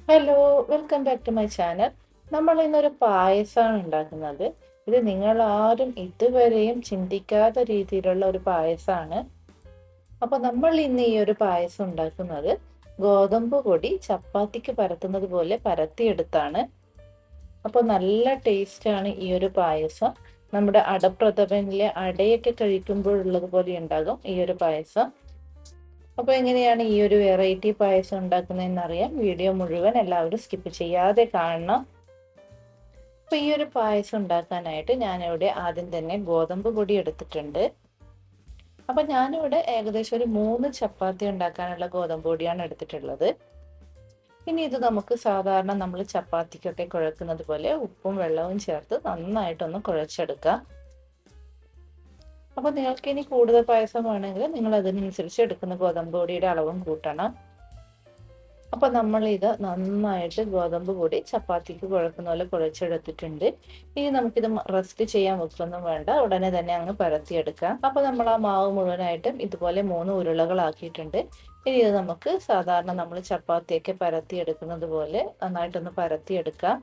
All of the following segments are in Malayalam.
Hello, welcome back to my channel. നമ്മൾ ഇന്നൊരു പായസമാണ് ഉണ്ടാക്കുന്നത്. ഇത് നിങ്ങൾ ആരും ഇതുവരെയും ചിന്തിക്കാത്ത രീതിയിലുള്ള ഒരു പായസമാണ്. അപ്പോൾ നമ്മൾ ഇന്ന് ഈ ഒരു പായസം ഉണ്ടാക്കുന്നത് ഗോതമ്പ് പൊടി ചപ്പാത്തിക്ക് പരത്തുന്നത് പോലെ പരത്തിയെടുത്താണ്. അപ്പോൾ നല്ല ടേസ്റ്റാണ് ഈ ഒരു പായസം. നമ്മുടെ അടപ്രഥമനിലെ അടയൊക്കെ കഴിക്കുമ്പോഴുള്ളത് പോലെ ഉണ്ടാകും ഈ ഒരു പായസം. അപ്പോൾ എങ്ങനെയാണ് ഈ ഒരു വെറൈറ്റി പായസം ഉണ്ടാക്കുന്നതെന്ന് അറിയാം. വീഡിയോ മുഴുവൻ എല്ലാവരും സ്കിപ്പ് ചെയ്യാതെ കാണണം. അപ്പോൾ ഈ ഒരു പായസം ഉണ്ടാക്കാനായിട്ട് ഞാനിവിടെ ആദ്യം തന്നെ ഗോതമ്പ് പൊടി എടുത്തിട്ടുണ്ട്. അപ്പോൾ ഞാനിവിടെ ഏകദേശം ഒരു 3 ചപ്പാത്തി ഉണ്ടാക്കാനുള്ള ഗോതമ്പ് പൊടിയാണ് എടുത്തിട്ടുള്ളത്. ഇനി ഇത് നമുക്ക് സാധാരണ നമ്മൾ ചപ്പാത്തിക്കൊക്കെ കുഴക്കുന്നത് പോലെ ഉപ്പും വെള്ളവും ചേർത്ത് നന്നായിട്ടൊന്ന് കുഴച്ചെടുക്കാം. അപ്പോൾ നിങ്ങൾക്ക് ഇനി കൂടുതൽ പായസം വേണമെങ്കിൽ നിങ്ങൾ അതിനനുസരിച്ച് എടുക്കുന്ന ഗോതമ്പ് പൊടിയുടെ അളവും കൂട്ടണം. അപ്പോൾ നമ്മൾ ഇത് നന്നായിട്ട് ഗോതമ്പ് പൊടി ചപ്പാത്തിക്ക് കുഴക്കുന്ന പോലെ കുഴച്ചെടുത്തിട്ടുണ്ട്. ഇനി നമുക്കിത് റെസ്റ്റ് ചെയ്യാൻ വെക്കൊന്നും വേണ്ട, ഉടനെ തന്നെ അങ്ങ് പരത്തിയെടുക്കാം. അപ്പോൾ നമ്മൾ ആ മാവ് മുഴുവനായിട്ടും ഇതുപോലെ 3 ഉരുളകളാക്കിയിട്ടുണ്ട്. ഇനി ഇത് നമുക്ക് സാധാരണ നമ്മൾ ചപ്പാത്തിയൊക്കെ പരത്തിയെടുക്കുന്നത് പോലെ നന്നായിട്ടൊന്ന് പരത്തിയെടുക്കാം.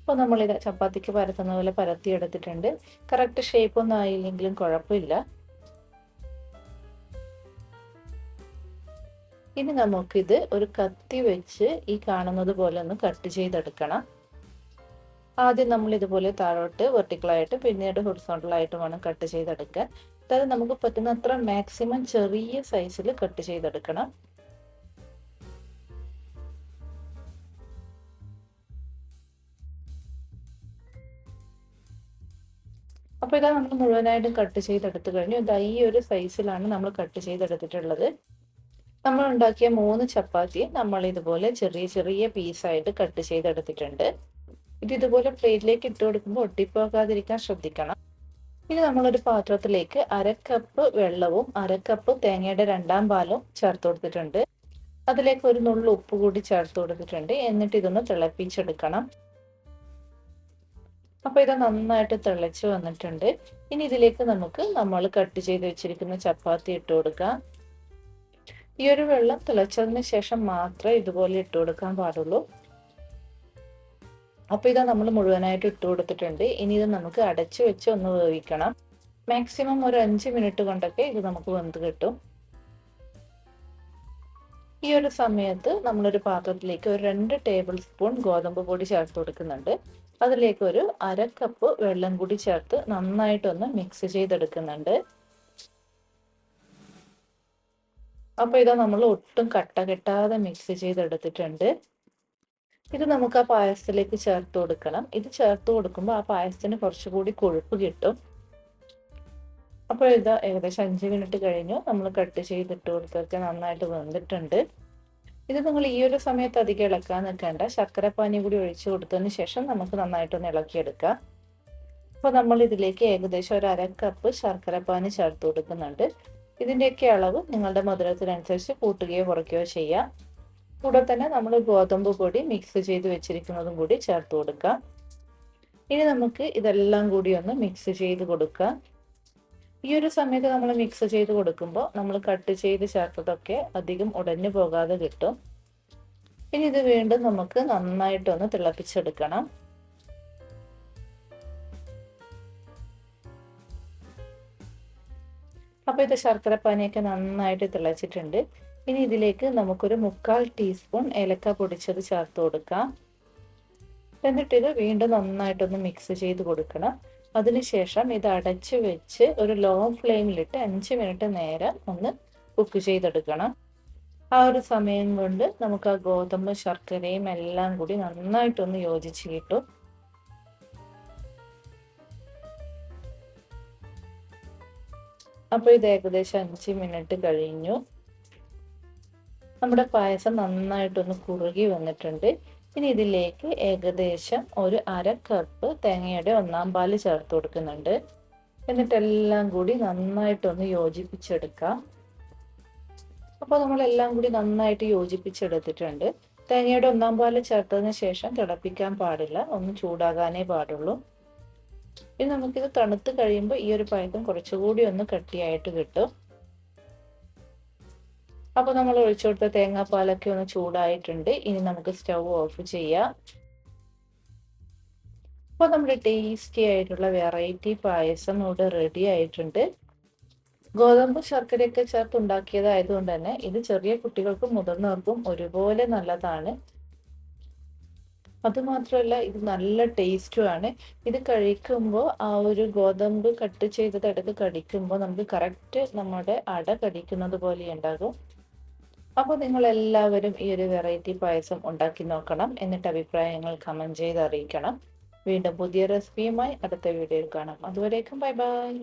അപ്പോൾ നമ്മളിത് ചപ്പാത്തിക്ക് പരത്തുന്ന പോലെ പരത്തിയെടുത്തിട്ടുണ്ട്. കറക്റ്റ് ഷേപ്പ് ഒന്നും ആയില്ലെങ്കിലും കുഴപ്പമില്ല. ഇനി നമുക്കിത് ഒരു കത്തി വെച്ച് ഈ കാണുന്നത് പോലെ ഒന്ന് കട്ട് ചെയ്തെടുക്കണം. ആദ്യം നമ്മൾ ഇതുപോലെ താഴോട്ട് വെർട്ടിക്കലായിട്ട് പിന്നീട് ഹൊറിസോണ്ടലായിട്ട് വേണം കട്ട് ചെയ്തെടുക്കാൻ. അതായത് നമുക്ക് പറ്റുന്നത്ര മാക്സിമം ചെറിയ സൈസിൽ കട്ട് ചെയ്തെടുക്കണം. അപ്പോൾ ഇതാ നമ്മൾ മുഴുവനായിട്ടും കട്ട് ചെയ്തെടുത്ത് കഴിഞ്ഞു. ഇതാ ഈ ഒരു സൈസിലാണ് നമ്മൾ കട്ട് ചെയ്തെടുത്തിട്ടുള്ളത്. നമ്മൾ ഉണ്ടാക്കിയ 3 ചപ്പാത്തി നമ്മൾ ഇതുപോലെ ചെറിയ ചെറിയ പീസായിട്ട് കട്ട് ചെയ്തെടുത്തിട്ടുണ്ട്. ഇത് ഇതുപോലെ പ്ലേറ്റിലേക്ക് ഇട്ട് കൊടുക്കുമ്പോൾ ഒട്ടിപ്പോകാതിരിക്കാൻ ശ്രദ്ധിക്കണം. ഇനി നമ്മളൊരു പാത്രത്തിലേക്ക് 1/2 കപ്പ് വെള്ളവും 1/2 കപ്പ് തേങ്ങയുടെ 2ാം പാലും ചേർത്ത് കൊടുത്തിട്ടുണ്ട്. അതിലേക്ക് ഒരു നുള്ളു ഉപ്പ് കൂടി ചേർത്ത് കൊടുത്തിട്ടുണ്ട്. എന്നിട്ട് ഇതൊന്ന് തിളപ്പിച്ചെടുക്കണം. അപ്പോൾ ഇത് നന്നായിട്ട് തിളച്ച് വന്നിട്ടുണ്ട്. ഇനി ഇതിലേക്ക് നമുക്ക് നമ്മൾ കട്ട് ചെയ്ത് വെച്ചിരിക്കുന്ന ചപ്പാത്തി ഇട്ട് കൊടുക്കാം. ഈ ഒരു വെള്ളം തിളച്ചതിന് ശേഷം മാത്രമേ ഇതുപോലെ ഇട്ട് കൊടുക്കാൻ പാടുള്ളൂ. അപ്പോൾ ഇത് നമ്മൾ മുഴുവനായിട്ട് ഇട്ട് കൊടുത്തിട്ടുണ്ട്. ഇനി ഇത് നമുക്ക് അടച്ചു വെച്ച് ഒന്ന് വേവിക്കണം. മാക്സിമം ഒരു 5 മിനിറ്റ് കൊണ്ടൊക്കെ ഇത് നമുക്ക് വെന്ത് കിട്ടും. ഈ ഒരു സമയത്ത് നമ്മളൊരു പാത്രത്തിലേക്ക് ഒരു 2 ടേബിൾ സ്പൂൺ ഗോതമ്പ് പൊടി ചേർത്ത് കൊടുക്കുന്നുണ്ട്. അതിലേക്ക് ഒരു 1/2 കപ്പ് വെള്ളം കൂടി ചേർത്ത് നന്നായിട്ടൊന്ന് മിക്സ് ചെയ്തെടുക്കുന്നുണ്ട്. അപ്പോൾ ഇത് നമ്മൾ ഒട്ടും കട്ട കെട്ടാതെ മിക്സ് ചെയ്തെടുത്തിട്ടുണ്ട്. ഇത് നമുക്ക് ആ പായസത്തിലേക്ക് ചേർത്ത് കൊടുക്കണം. ഇത് ചേർത്ത് കൊടുക്കുമ്പോൾ ആ പായസത്തിന് കുറച്ചുകൂടി കൊഴുപ്പ് കിട്ടും. അപ്പോൾ ഇത് ഏകദേശം 5 മിനിറ്റ് കഴിഞ്ഞു. നമ്മൾ കട്ട് ചെയ്തിട്ട് കൊടുത്തൊക്കെ നന്നായിട്ട് വെന്തിട്ടുണ്ട്. ഇത് നിങ്ങൾ ഈ ഒരു സമയത്ത് അധികം ഇളക്കാൻ നിൽക്കേണ്ട. ശർക്കരപ്പാനി കൂടി ഒഴിച്ചു കൊടുത്തതിന് ശേഷം നമുക്ക് നന്നായിട്ടൊന്ന് ഇളക്കിയെടുക്കാം. അപ്പോൾ നമ്മൾ ഇതിലേക്ക് ഏകദേശം ഒരു 1/2 കപ്പ് ശർക്കരപ്പാനി ചേർത്ത് കൊടുക്കുന്നുണ്ട്. ഇതിൻ്റെയൊക്കെ അളവ് നിങ്ങളുടെ മധുരത്തിനനുസരിച്ച് കൂട്ടുകയോ കുറയ്ക്കുകയോ ചെയ്യാം. കൂടെ തന്നെ നമ്മൾ ഗോതമ്പ് പൊടി മിക്സ് ചെയ്ത് വെച്ചിരിക്കുന്നതും കൂടി ചേർത്ത് കൊടുക്കാം. ഇനി നമുക്ക് ഇതെല്ലാം കൂടി ഒന്ന് മിക്സ് ചെയ്ത് കൊടുക്കാം. ഈ ഒരു സമയത്ത് നമ്മൾ മിക്സ് ചെയ്ത് കൊടുക്കുമ്പോൾ നമ്മൾ കട്ട് ചെയ്ത് ചേർത്തതൊക്കെ അധികം ഉടഞ്ഞു പോകാതെ കിട്ടും. ഇനി ഇത് വീണ്ടും നമുക്ക് നന്നായിട്ടൊന്ന് തിളപ്പിച്ചെടുക്കണം. അപ്പോൾ ഇത് ശർക്കരപ്പാനിയൊക്കെ നന്നായിട്ട് തിളച്ചിട്ടുണ്ട്. ഇനി ഇതിലേക്ക് നമുക്കൊരു 1/4 ടീസ്പൂൺ ഏലക്ക പൊടിച്ചത് ചേർത്ത് കൊടുക്കാം. എന്നിട്ട് ഇത് വീണ്ടും നന്നായിട്ടൊന്ന് മിക്സ് ചെയ്ത് കൊടുക്കണം. അതിനുശേഷം ഇത് അടച്ചു വെച്ച് ഒരു ലോ ഫ്ലെയിമിലിട്ട് 5 മിനിറ്റ് നേരം ഒന്ന് കുക്ക് ചെയ്തെടുക്കണം. ആ ഒരു സമയം കൊണ്ട് നമുക്ക് ആ ഗോതമ്പ് ശർക്കരയും എല്ലാം കൂടി നന്നായിട്ടൊന്ന് യോജിച്ച് കിട്ടും. അപ്പോൾ ഇത് ഏകദേശം 5 മിനിറ്റ് കഴിഞ്ഞു. നമ്മുടെ പായസം നന്നായിട്ടൊന്ന് കുറുകി വന്നിട്ടുണ്ട്. ഇനി ഇതിലേക്ക് ഏകദേശം ഒരു 1/2 കപ്പ് തേങ്ങയുടെ 1ാം പാല് ചേർത്ത് കൊടുക്കുന്നുണ്ട്. എന്നിട്ട് എല്ലാം കൂടി നന്നായിട്ടൊന്ന് യോജിപ്പിച്ചെടുക്കാം. അപ്പോൾ നമ്മളെല്ലാം കൂടി നന്നായിട്ട് യോജിപ്പിച്ചെടുത്തിട്ടുണ്ട്. തേങ്ങയുടെ 1ാം പാല് ചേർത്തതിന് ശേഷം തിളപ്പിക്കാൻ പാടില്ല, ഒന്ന് ചൂടാകാനേ പാടുള്ളൂ. ഇനി നമുക്കിത് തണുത്ത് കഴിയുമ്പോൾ ഈ ഒരു പായസം കുറച്ചുകൂടി ഒന്ന് കട്ടിയായിട്ട് കിട്ടും. അപ്പോൾ നമ്മൾ ഒഴിച്ചു കൊടുത്ത തേങ്ങാപ്പാലൊക്കെ ഒന്ന് ചൂടായിട്ടുണ്ട്. ഇനി നമുക്ക് സ്റ്റൗ ഓഫ് ചെയ്യാം. അപ്പോൾ നമ്മുടെ ടേസ്റ്റി ആയിട്ടുള്ള വെറൈറ്റി പായസം ഇവിടെ റെഡി ആയിട്ടുണ്ട്. ഗോതമ്പ് ശർക്കരയൊക്കെ ചേർത്ത് ഉണ്ടാക്കിയതായതുകൊണ്ട് തന്നെ ഇത് ചെറിയ കുട്ടികൾക്കും മുതിർന്നവർക്കും ഒരുപോലെ നല്ലതാണ്. അതുമാത്രമല്ല ഇത് നല്ല ടേസ്റ്റുമാണ്. ഇത് കഴിക്കുമ്പോൾ ആ ഒരു ഗോതമ്പ് കട്ട് ചെയ്തത് എടുത്ത് കടിക്കുമ്പോൾ നമുക്ക് കറക്റ്റ് നമ്മുടെ അട കടിക്കുന്നത് പോലെ ഉണ്ടാകും. അപ്പോൾ നിങ്ങൾ എല്ലാവരും ഈ ഒരു വെറൈറ്റി പായസം ഉണ്ടാക്കി നോക്കണം. എന്നിട്ട് അഭിപ്രായങ്ങൾ കമന്റ് ചെയ്ത് അറിയിക്കണം. വീണ്ടും പുതിയ റെസിപ്പിയുമായി അടുത്ത വീഡിയോയിൽ കാണാം. അതുവരേക്കും ബൈ ബൈ.